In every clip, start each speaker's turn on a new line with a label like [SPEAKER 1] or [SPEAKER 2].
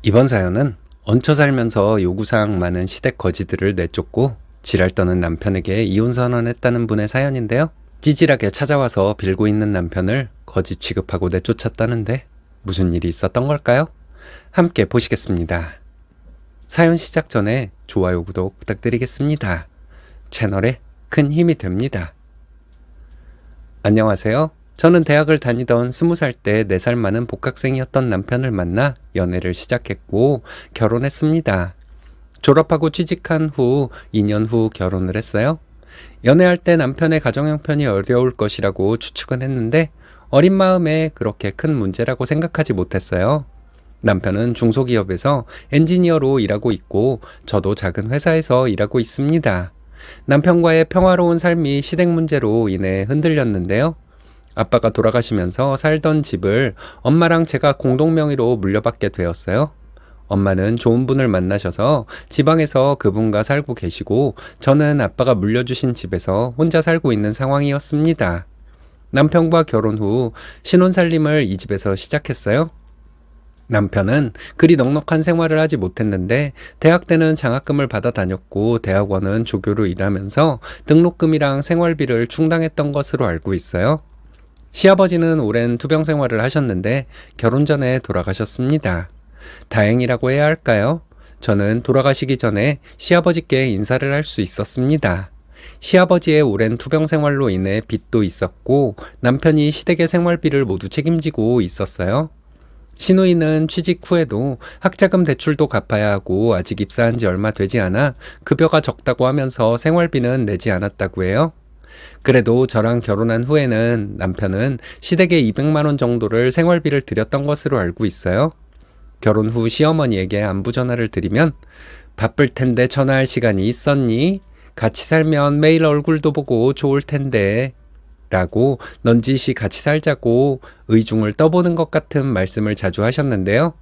[SPEAKER 1] 이번 사연은 얹혀 살면서 요구사항 많은 시댁 거지들을 내쫓고 지랄 떠는 남편에게 이혼 선언했다는 분의 사연인데요. 찌질하게 찾아와서 빌고 있는 남편을 거지 취급하고 내쫓았다는데 무슨 일이 있었던 걸까요? 함께 보시겠습니다. 사연 시작 전에 좋아요, 구독 부탁드리겠습니다. 채널에 큰 힘이 됩니다. 안녕하세요. 저는 대학을 다니던 20살 때 4살 많은 복학생이었던 남편을 만나 연애를 시작했고 결혼했습니다. 졸업하고 취직한 후 2년 후 결혼을 했어요. 연애할 때 남편의 가정 형편이 어려울 것이라고 추측은 했는데 어린 마음에 그렇게 큰 문제라고 생각하지 못했어요. 남편은 중소기업에서 엔지니어로 일하고 있고 저도 작은 회사에서 일하고 있습니다. 남편과의 평화로운 삶이 시댁 문제로 인해 흔들렸는데요. 아빠가 돌아가시면서 살던 집을 엄마랑 제가 공동명의로 물려받게 되었어요. 엄마는 좋은 분을 만나셔서 지방에서 그분과 살고 계시고 저는 아빠가 물려주신 집에서 혼자 살고 있는 상황이었습니다. 남편과 결혼 후 신혼살림을 이 집에서 시작했어요. 남편은 그리 넉넉한 생활을 하지 못했는데 대학 때는 장학금을 받아 다녔고 대학원은 조교로 일하면서 등록금이랑 생활비를 충당했던 것으로 알고 있어요. 시아버지는 오랜 투병 생활을 하셨는데 결혼 전에 돌아가셨습니다. 다행이라고 해야 할까요? 저는 돌아가시기 전에 시아버지께 인사를 할 수 있었습니다. 시아버지의 오랜 투병 생활로 인해 빚도 있었고 남편이 시댁의 생활비를 모두 책임지고 있었어요. 시누이는 취직 후에도 학자금 대출도 갚아야 하고 아직 입사한 지 얼마 되지 않아 급여가 적다고 하면서 생활비는 내지 않았다고 해요. 그래도 저랑 결혼한 후에는 남편은 시댁에 200만 원 정도를 생활비를 드렸던 것으로 알고 있어요. 결혼 후 시어머니에게 안부 전화를 드리면 바쁠 텐데 전화할 시간이 있었니? 같이 살면 매일 얼굴도 보고 좋을 텐데 라고 넌지시 같이 살자고 의중을 떠보는 것 같은 말씀을 자주 하셨는데요.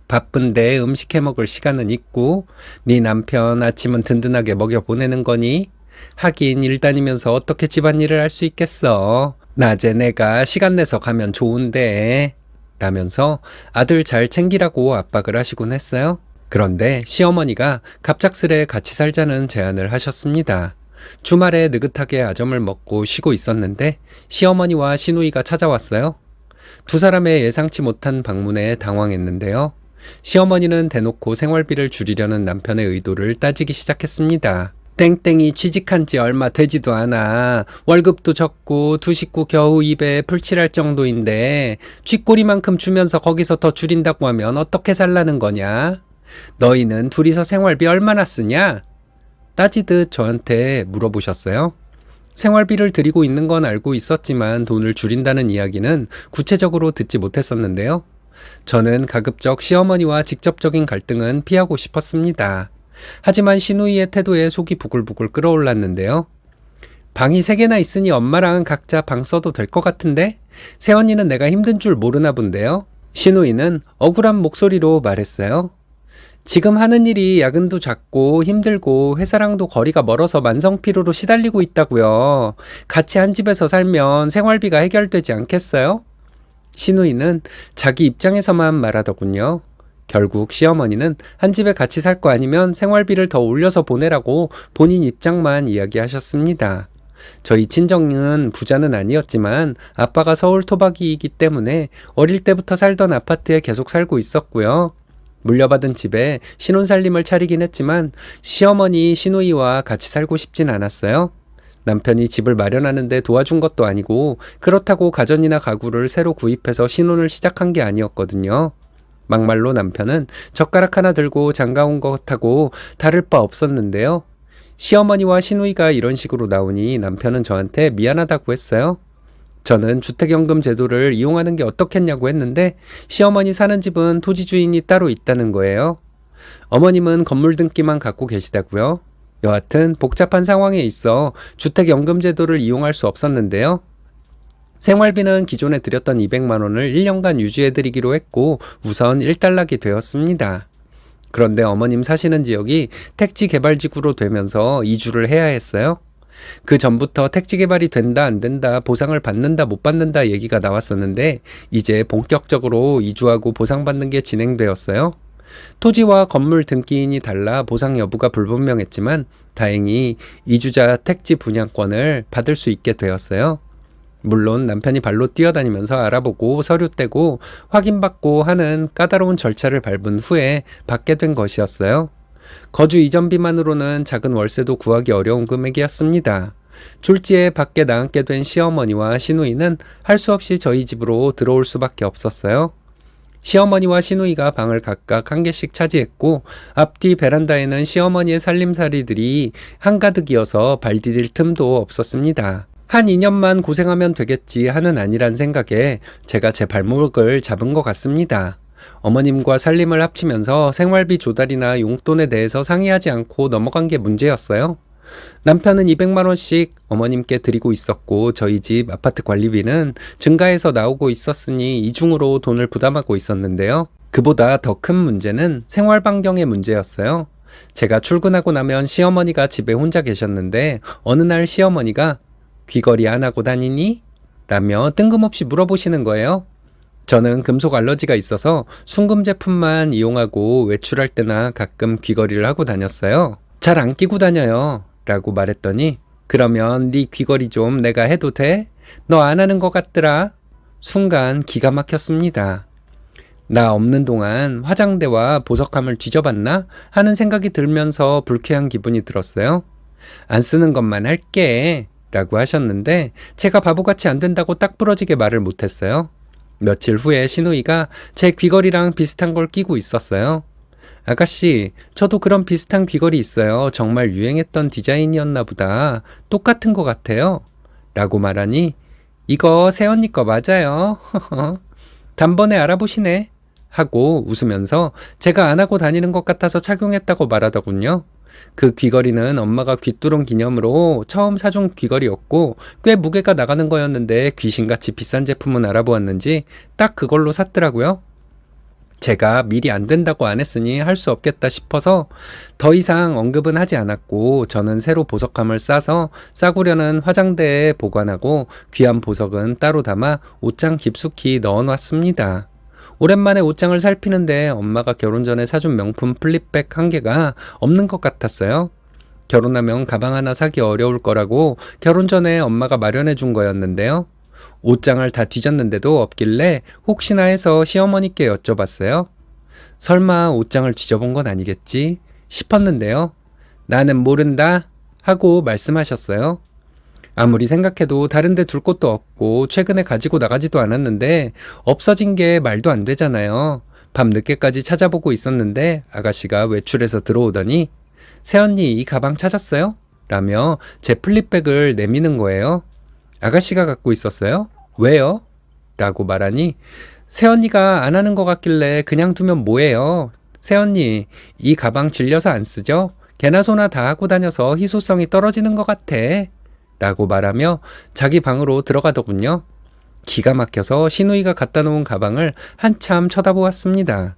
[SPEAKER 1] 바쁜데 음식 해 먹을 시간은 있고 네 남편 아침은 든든하게 먹여 보내는 거니? 하긴 일 다니면서 어떻게 집안일을 할 수 있겠어. 낮에 내가 시간 내서 가면 좋은데 라면서 아들 잘 챙기라고 압박을 하시곤 했어요. 그런데 시어머니가 갑작스레 같이 살자는 제안을 하셨습니다. 주말에 느긋하게 아점을 먹고 쉬고 있었는데 시어머니와 시누이가 찾아왔어요. 두 사람의 예상치 못한 방문에 당황했는데요. 시어머니는 대놓고 생활비를 줄이려는 남편의 의도를 따지기 시작했습니다. 땡땡이 취직한 지 얼마 되지도 않아. 월급도 적고 두 식구 겨우 입에 풀칠할 정도인데 쥐꼬리만큼 주면서 거기서 더 줄인다고 하면 어떻게 살라는 거냐? 너희는 둘이서 생활비 얼마나 쓰냐? 따지듯 저한테 물어보셨어요. 생활비를 드리고 있는 건 알고 있었지만 돈을 줄인다는 이야기는 구체적으로 듣지 못했었는데요. 저는 가급적 시어머니와 직접적인 갈등은 피하고 싶었습니다. 하지만 시누이의 태도에 속이 부글부글 끓어올랐는데요. 방이 3개나 있으니 엄마랑 각자 방 써도 될 것 같은데? 새언니는 내가 힘든 줄 모르나 본데요. 시누이는 억울한 목소리로 말했어요. 지금 하는 일이 야근도 잦고 힘들고 회사랑도 거리가 멀어서 만성피로로 시달리고 있다고요. 같이 한 집에서 살면 생활비가 해결되지 않겠어요? 시누이는 자기 입장에서만 말하더군요. 결국 시어머니는 한 집에 같이 살 거 아니면 생활비를 더 올려서 보내라고 본인 입장만 이야기하셨습니다. 저희 친정은 부자는 아니었지만 아빠가 서울 토박이이기 때문에 어릴 때부터 살던 아파트에 계속 살고 있었고요. 물려받은 집에 신혼살림을 차리긴 했지만 시어머니 시누이와 같이 살고 싶진 않았어요. 남편이 집을 마련하는데 도와준 것도 아니고 그렇다고 가전이나 가구를 새로 구입해서 신혼을 시작한 게 아니었거든요. 막말로 남편은 젓가락 하나 들고 장가온 것하고 다를 바 없었는데요. 시어머니와 시누이가 이런 식으로 나오니 남편은 저한테 미안하다고 했어요. 저는 주택연금 제도를 이용하는 게 어떻겠냐고 했는데 시어머니 사는 집은 토지 주인이 따로 있다는 거예요. 어머님은 건물 등기만 갖고 계시다고요. 여하튼 복잡한 상황에 있어 주택연금 제도를 이용할 수 없었는데요. 생활비는 기존에 드렸던 200만 원을 1년간 유지해드리기로 했고 우선 일단락이 되었습니다. 그런데 어머님 사시는 지역이 택지 개발지구로 되면서 이주를 해야 했어요. 그 전부터 택지 개발이 된다 안 된다, 보상을 받는다 못 받는다 얘기가 나왔었는데 이제 본격적으로 이주하고 보상받는 게 진행되었어요. 토지와 건물 등기인이 달라 보상 여부가 불분명했지만 다행히 이주자 택지 분양권을 받을 수 있게 되었어요. 물론 남편이 발로 뛰어다니면서 알아보고 서류 떼고 확인받고 하는 까다로운 절차를 밟은 후에 받게 된 것이었어요. 거주 이전비만으로는 작은 월세도 구하기 어려운 금액이었습니다. 졸지에 밖에 나앉게 된 시어머니와 시누이는 할 수 없이 저희 집으로 들어올 수밖에 없었어요. 시어머니와 시누이가 방을 각각 한 개씩 차지했고 앞뒤 베란다에는 시어머니의 살림살이들이 한가득이어서 발 디딜 틈도 없었습니다. 한 2년만 고생하면 되겠지 하는 아니란 생각에 제가 제 발목을 잡은 것 같습니다. 어머님과 살림을 합치면서 생활비 조달이나 용돈에 대해서 상의하지 않고 넘어간 게 문제였어요. 남편은 200만 원씩 어머님께 드리고 있었고 저희 집 아파트 관리비는 증가해서 나오고 있었으니 이중으로 돈을 부담하고 있었는데요. 그보다 더 큰 문제는 생활 반경의 문제였어요. 제가 출근하고 나면 시어머니가 집에 혼자 계셨는데 어느 날 시어머니가 귀걸이 안 하고 다니니? 라며 뜬금없이 물어보시는 거예요. 저는 금속 알러지가 있어서 순금 제품만 이용하고 외출할 때나 가끔 귀걸이를 하고 다녔어요. 잘 안 끼고 다녀요. 라고 말했더니 그러면 네 귀걸이 좀 내가 해도 돼? 너 안 하는 것 같더라. 순간 기가 막혔습니다. 나 없는 동안 화장대와 보석함을 뒤져봤나? 하는 생각이 들면서 불쾌한 기분이 들었어요. 안 쓰는 것만 할게. 라고 하셨는데 제가 바보같이 안 된다고 딱 부러지게 말을 못했어요. 며칠 후에 시누이가 제 귀걸이랑 비슷한 걸 끼고 있었어요. 아가씨, 저도 그런 비슷한 귀걸이 있어요. 정말 유행했던 디자인이었나 보다. 똑같은 것 같아요. 라고 말하니 이거 새언니 거 맞아요. 단번에 알아보시네. 하고 웃으면서 제가 안 하고 다니는 것 같아서 착용했다고 말하더군요. 그 귀걸이는 엄마가 귀뚜름 기념으로 처음 사준 귀걸이였고 꽤 무게가 나가는 거였는데 귀신같이 비싼 제품은 알아보았는지 딱 그걸로 샀더라고요. 제가 미리 안 된다고 안 했으니 할 수 없겠다 싶어서 더 이상 언급은 하지 않았고 저는 새로 보석함을 싸서 싸구려는 화장대에 보관하고 귀한 보석은 따로 담아 옷장 깊숙이 넣어놨습니다. 오랜만에 옷장을 살피는데 엄마가 결혼 전에 사준 명품 플립백 한 개가 없는 것 같았어요. 결혼하면 가방 하나 사기 어려울 거라고 결혼 전에 엄마가 마련해 준 거였는데요. 옷장을 다 뒤졌는데도 없길래 혹시나 해서 시어머니께 여쭤봤어요. 설마 옷장을 뒤져본 건 아니겠지 싶었는데요. 나는 모른다 하고 말씀하셨어요. 아무리 생각해도 다른 데 둘 곳도 없고 최근에 가지고 나가지도 않았는데 없어진 게 말도 안 되잖아요. 밤 늦게까지 찾아보고 있었는데 아가씨가 외출해서 들어오더니 새언니 이 가방 찾았어요? 라며 제 플립백을 내미는 거예요. 아가씨가 갖고 있었어요? 왜요? 라고 말하니 새언니가 안 하는 것 같길래 그냥 두면 뭐해요? 새언니 이 가방 질려서 안 쓰죠? 개나 소나 다 하고 다녀서 희소성이 떨어지는 것 같아. 라고 말하며 자기 방으로 들어가더군요. 기가 막혀서 시누이가 갖다 놓은 가방을 한참 쳐다보았습니다.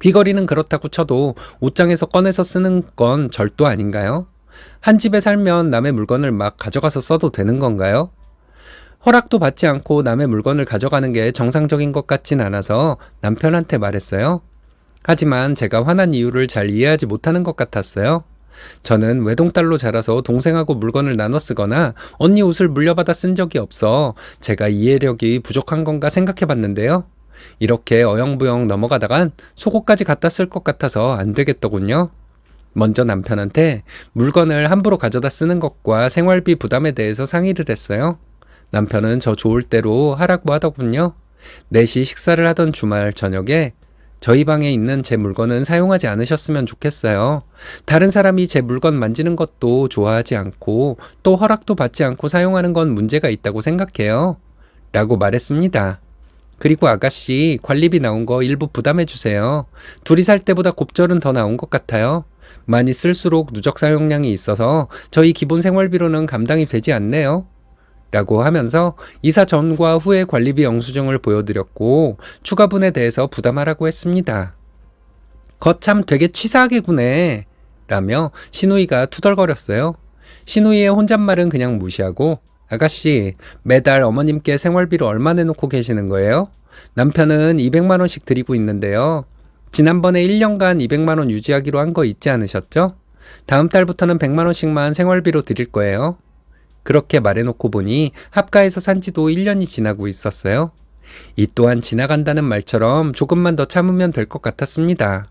[SPEAKER 1] 귀걸이는 그렇다고 쳐도 옷장에서 꺼내서 쓰는 건 절도 아닌가요? 한 집에 살면 남의 물건을 막 가져가서 써도 되는 건가요? 허락도 받지 않고 남의 물건을 가져가는 게 정상적인 것 같진 않아서 남편한테 말했어요. 하지만 제가 화난 이유를 잘 이해하지 못하는 것 같았어요. 저는 외동딸로 자라서 동생하고 물건을 나눠 쓰거나 언니 옷을 물려받아 쓴 적이 없어 제가 이해력이 부족한 건가 생각해 봤는데요. 이렇게 어영부영 넘어가다간 속옷까지 갖다 쓸 것 같아서 안 되겠더군요. 먼저 남편한테 물건을 함부로 가져다 쓰는 것과 생활비 부담에 대해서 상의를 했어요. 남편은 저 좋을 대로 하라고 하더군요. 넷이 식사를 하던 주말 저녁에 저희 방에 있는 제 물건은 사용하지 않으셨으면 좋겠어요. 다른 사람이 제 물건 만지는 것도 좋아하지 않고 또 허락도 받지 않고 사용하는 건 문제가 있다고 생각해요. 라고 말했습니다. 그리고 아가씨 관리비 나온 거 일부 부담해 주세요. 둘이 살 때보다 곱절은 더 나온 것 같아요. 많이 쓸수록 누적 사용량이 있어서 저희 기본 생활비로는 감당이 되지 않네요. 라고 하면서 이사 전과 후의 관리비 영수증을 보여드렸고 추가분에 대해서 부담하라고 했습니다. 거참 되게 치사하게 구네 라며 시누이가 투덜거렸어요. 신우이의 혼잣말은 그냥 무시하고 아가씨, 매달 어머님께 생활비로 얼마 내놓고 계시는 거예요? 남편은 200만 원씩 드리고 있는데요. 지난번에 1년간 200만 원 유지하기로 한 거 잊지 않으셨죠? 다음 달부터는 100만 원씩만 생활비로 드릴 거예요. 그렇게 말해놓고 보니 합가해서 산 지도 1년이 지나고 있었어요. 이 또한 지나간다는 말처럼 조금만 더 참으면 될 것 같았습니다.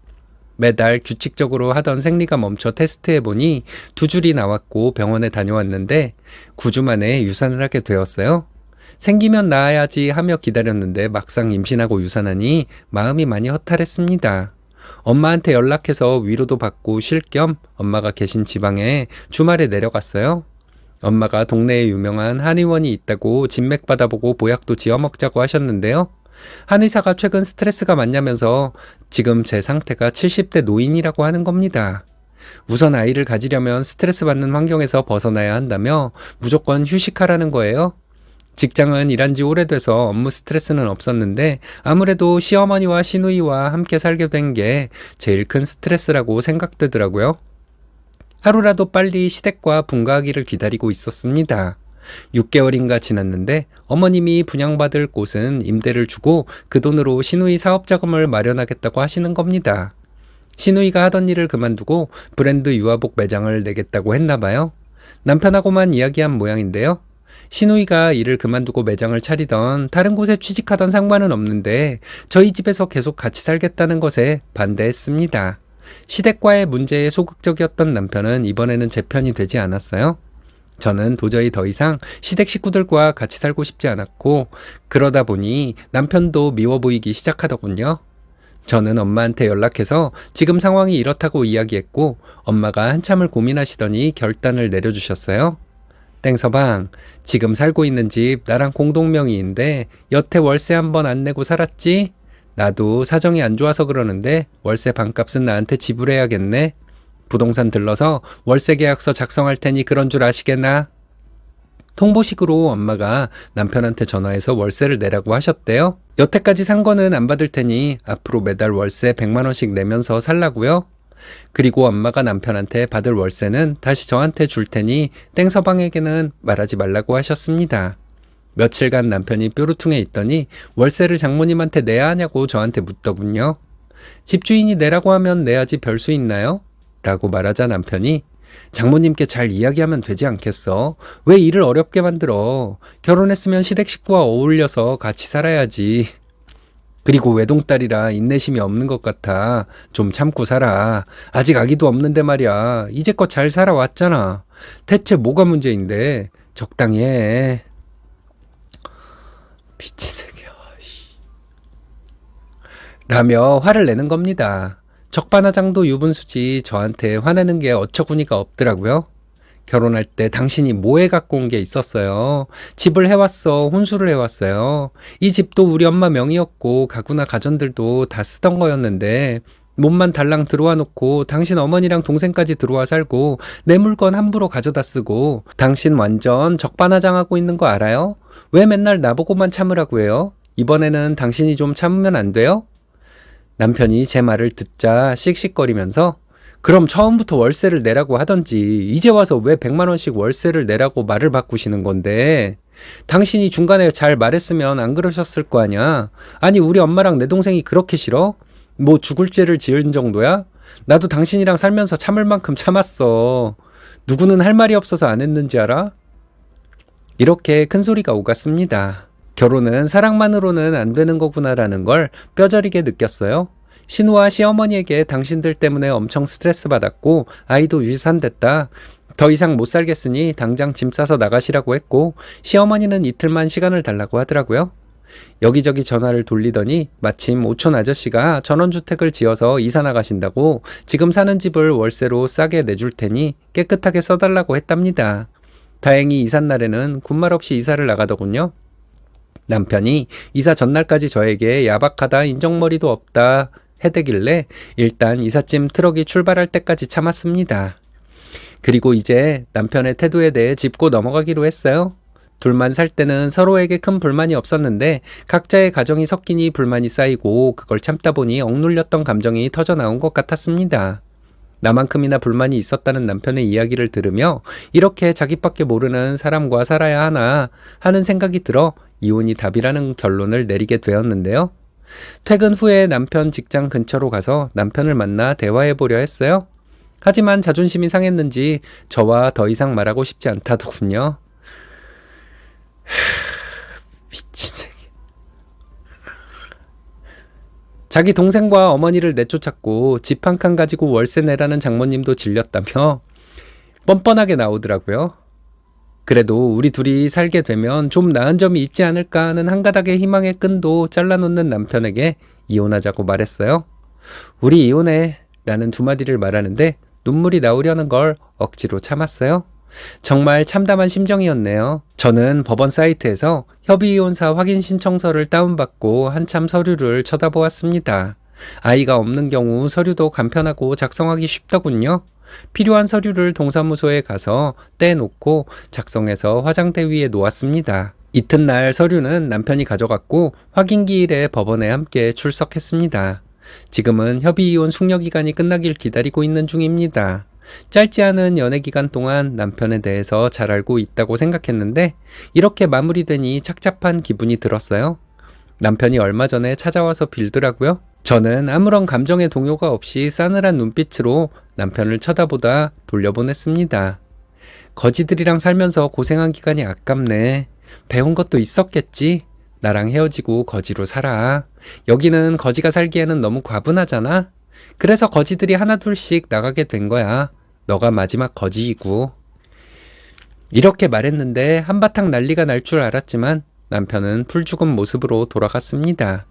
[SPEAKER 1] 매달 규칙적으로 하던 생리가 멈춰 테스트해보니 2줄이 나왔고 병원에 다녀왔는데 9주 만에 유산을 하게 되었어요. 생기면 낳아야지 하며 기다렸는데 막상 임신하고 유산하니 마음이 많이 허탈했습니다. 엄마한테 연락해서 위로도 받고 쉴 겸 엄마가 계신 지방에 주말에 내려갔어요. 엄마가 동네에 유명한 한의원이 있다고 진맥 받아보고 보약도 지어 먹자고 하셨는데요. 한의사가 최근 스트레스가 많냐면서 지금 제 상태가 70대 노인이라고 하는 겁니다. 우선 아이를 가지려면 스트레스 받는 환경에서 벗어나야 한다며 무조건 휴식하라는 거예요. 직장은 일한 지 오래돼서 업무 스트레스는 없었는데 아무래도 시어머니와 시누이와 함께 살게 된 게 제일 큰 스트레스라고 생각되더라고요. 하루라도 빨리 시댁과 분가하기를 기다리고 있었습니다. 6개월인가 지났는데 어머님이 분양받을 곳은 임대를 주고 그 돈으로 시누이 사업자금을 마련하겠다고 하시는 겁니다. 시누이가 하던 일을 그만두고 브랜드 유아복 매장을 내겠다고 했나봐요. 남편하고만 이야기한 모양인데요. 시누이가 일을 그만두고 매장을 차리던 다른 곳에 취직하던 상관은 없는데 저희 집에서 계속 같이 살겠다는 것에 반대했습니다. 시댁과의 문제에 소극적이었던 남편은 이번에는 제 편이 되지 않았어요. 저는 도저히 더 이상 시댁 식구들과 같이 살고 싶지 않았고 그러다 보니 남편도 미워 보이기 시작하더군요. 저는 엄마한테 연락해서 지금 상황이 이렇다고 이야기했고 엄마가 한참을 고민하시더니 결단을 내려주셨어요. 땡서방, 지금 살고 있는 집 나랑 공동명의인데 여태 월세 한 번 안 내고 살았지? 나도 사정이 안 좋아서 그러는데 월세 반값은 나한테 지불해야겠네. 부동산 들러서 월세 계약서 작성할 테니 그런 줄 아시겠나? 통보식으로 엄마가 남편한테 전화해서 월세를 내라고 하셨대요. 여태까지 산 거는 안 받을 테니 앞으로 매달 월세 100만 원씩 내면서 살라고요. 그리고 엄마가 남편한테 받을 월세는 다시 저한테 줄 테니 땡서방에게는 말하지 말라고 하셨습니다. 며칠간 남편이 뾰루퉁에 있더니 월세를 장모님한테 내야 하냐고 저한테 묻더군요. 집주인이 내라고 하면 내야지 별 수 있나요? 라고 말하자 남편이 장모님께 잘 이야기하면 되지 않겠어? 왜 일을 어렵게 만들어? 결혼했으면 시댁 식구와 어울려서 같이 살아야지. 그리고 외동딸이라 인내심이 없는 것 같아. 좀 참고 살아. 아직 아기도 없는데 말이야. 이제껏 잘 살아왔잖아. 대체 뭐가 문제인데? 적당히 해. 미치새끼야. 라며 화를 내는 겁니다. 적반하장도 유분수지 저한테 화내는 게 어처구니가 없더라고요. 결혼할 때 당신이 뭐해 갖고 온 게 있었어요. 집을 해왔어. 혼수를 해왔어요. 이 집도 우리 엄마 명의였고 가구나 가전들도 다 쓰던 거였는데 몸만 달랑 들어와 놓고 당신 어머니랑 동생까지 들어와 살고 내 물건 함부로 가져다 쓰고 당신 완전 적반하장하고 있는 거 알아요? 왜 맨날 나보고만 참으라고 해요? 이번에는 당신이 좀 참으면 안 돼요? 남편이 제 말을 듣자 씩씩거리면서 그럼 처음부터 월세를 내라고 하던지 이제 와서 왜 100만 원씩 월세를 내라고 말을 바꾸시는 건데 당신이 중간에 잘 말했으면 안 그러셨을 거 아냐. 아니 우리 엄마랑 내 동생이 그렇게 싫어? 뭐 죽을 죄를 지은 정도야? 나도 당신이랑 살면서 참을 만큼 참았어. 누구는 할 말이 없어서 안 했는지 알아? 이렇게 큰 소리가 오갔습니다. 결혼은 사랑만으로는 안 되는 거구나라는 걸 뼈저리게 느꼈어요. 신우와 시어머니에게 당신들 때문에 엄청 스트레스 받았고 아이도 유산됐다. 더 이상 못 살겠으니 당장 짐 싸서 나가시라고 했고 시어머니는 이틀만 시간을 달라고 하더라고요. 여기저기 전화를 돌리더니 마침 오촌 아저씨가 전원주택을 지어서 이사 나가신다고 지금 사는 집을 월세로 싸게 내줄 테니 깨끗하게 써달라고 했답니다. 다행히 이삿날에는 군말 없이 이사를 나가더군요. 남편이 이사 전날까지 저에게 야박하다 인정머리도 없다 해대길래 일단 이삿짐 트럭이 출발할 때까지 참았습니다. 그리고 이제 남편의 태도에 대해 짚고 넘어가기로 했어요. 둘만 살 때는 서로에게 큰 불만이 없었는데 각자의 가정이 섞이니 불만이 쌓이고 그걸 참다 보니 억눌렸던 감정이 터져 나온 것 같았습니다. 나만큼이나 불만이 있었다는 남편의 이야기를 들으며 이렇게 자기밖에 모르는 사람과 살아야 하나 하는 생각이 들어 이혼이 답이라는 결론을 내리게 되었는데요. 퇴근 후에 남편 직장 근처로 가서 남편을 만나 대화해 보려 했어요. 하지만 자존심이 상했는지 저와 더 이상 말하고 싶지 않다더군요. 미친 새끼. 자기 동생과 어머니를 내쫓았고 집 한 칸 가지고 월세 내라는 장모님도 질렸다며 뻔뻔하게 나오더라고요. 그래도 우리 둘이 살게 되면 좀 나은 점이 있지 않을까 하는 한 가닥의 희망의 끈도 잘라놓는 남편에게 이혼하자고 말했어요. 우리 이혼해 라는 두 마디를 말하는데 눈물이 나오려는 걸 억지로 참았어요. 정말 참담한 심정이었네요. 저는 법원 사이트에서 협의이혼사 확인 신청서를 다운받고 한참 서류를 쳐다보았습니다. 아이가 없는 경우 서류도 간편하고 작성하기 쉽더군요. 필요한 서류를 동사무소에 가서 떼놓고 작성해서 화장대 위에 놓았습니다. 이튿날 서류는 남편이 가져갔고 확인기일에 법원에 함께 출석했습니다. 지금은 협의이혼 숙려기간이 끝나길 기다리고 있는 중입니다. 짧지 않은 연애 기간 동안 남편에 대해서 잘 알고 있다고 생각했는데 이렇게 마무리되니 착잡한 기분이 들었어요. 남편이 얼마 전에 찾아와서 빌더라고요. 저는 아무런 감정의 동요가 없이 싸늘한 눈빛으로 남편을 쳐다보다 돌려보냈습니다. 거지들이랑 살면서 고생한 기간이 아깝네. 배운 것도 있었겠지. 나랑 헤어지고 거지로 살아. 여기는 거지가 살기에는 너무 과분하잖아. 그래서 거지들이 하나둘씩 나가게 된 거야. 너가 마지막 거지이고. 이렇게 말했는데 한바탕 난리가 날 줄 알았지만 남편은 풀죽은 모습으로 돌아갔습니다.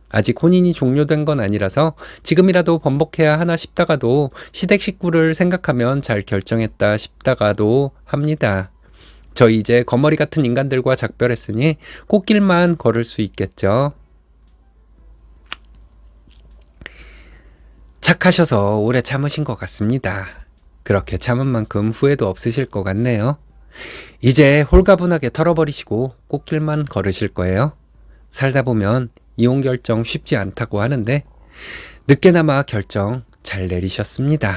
[SPEAKER 1] 아직 혼인이 종료된 건 아니라서 지금이라도 번복해야 하나 싶다가도 시댁 식구를 생각하면 잘 결정했다 싶다가도 합니다. 저 이제 거머리 같은 인간들과 작별했으니 꽃길만 걸을 수 있겠죠. 착하셔서 오래 참으신 것 같습니다. 그렇게 참은 만큼 후회도 없으실 것 같네요. 이제 홀가분하게 털어버리시고 꽃길만 걸으실 거예요. 살다 보면 이혼 결정 쉽지 않다고 하는데 늦게나마 결정 잘 내리셨습니다.